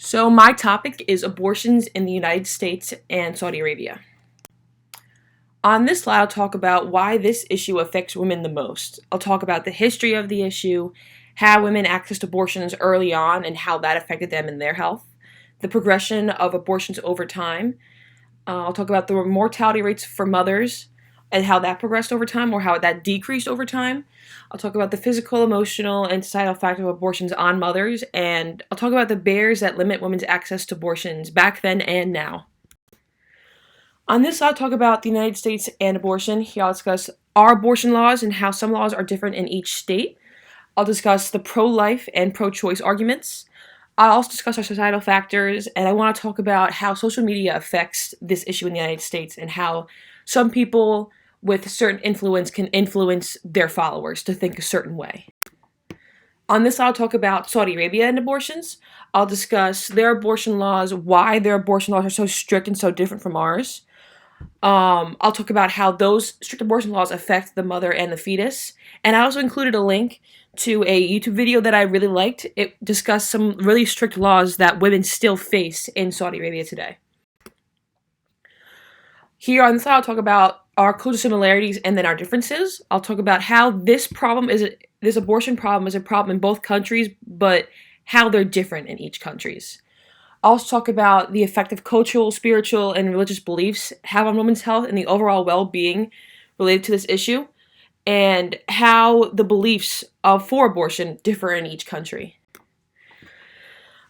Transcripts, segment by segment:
So my topic is abortions in the United States and Saudi Arabia. On this slide, I'll talk about why this issue affects women the most. I'll talk about the history of the issue, how women accessed abortions early on and how that affected them in their health, the progression of abortions over time. I'll talk about the mortality rates for mothers and how that progressed over time or how that decreased over time. I'll talk about the physical, emotional, and societal effect of abortions on mothers, and I'll talk about the barriers that limit women's access to abortions back then and now. On this, I'll talk about the United States and abortion. Here, I'll discuss our abortion laws and how some laws are different in each state. I'll discuss the pro-life and pro-choice arguments. I'll also discuss our societal factors, and I want to talk about how social media affects this issue in the United States and how some people with certain influence can influence their followers to think a certain way. On this, I'll talk about Saudi Arabia and abortions. I'll discuss their abortion laws, why their abortion laws are so strict and so different from ours. I'll talk about how those strict abortion laws affect the mother and the fetus. And I also included a link to a YouTube video that I really liked. It discussed some really strict laws that women still face in Saudi Arabia today. Here on this slide, I'll talk about our cultural similarities and then our differences. I'll talk about how this abortion problem is a problem in both countries, but how they're different in each countries. I'll also talk about the effect of cultural, spiritual, and religious beliefs have on women's health and the overall well-being related to this issue, and how the beliefs for abortion differ in each country.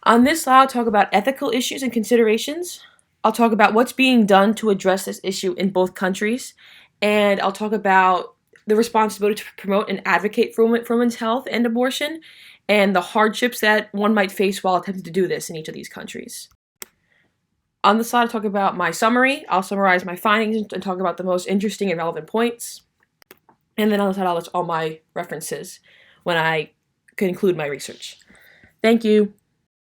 On this slide, I'll talk about ethical issues and considerations. I'll talk about what's being done to address this issue in both countries, and I'll talk about the responsibility to promote and advocate for women's health and abortion, and the hardships that one might face while attempting to do this in each of these countries. On the slide, I'll talk about my summary. I'll summarize my findings and talk about the most interesting and relevant points. And then on the slide, I'll list all my references when I conclude my research. Thank you.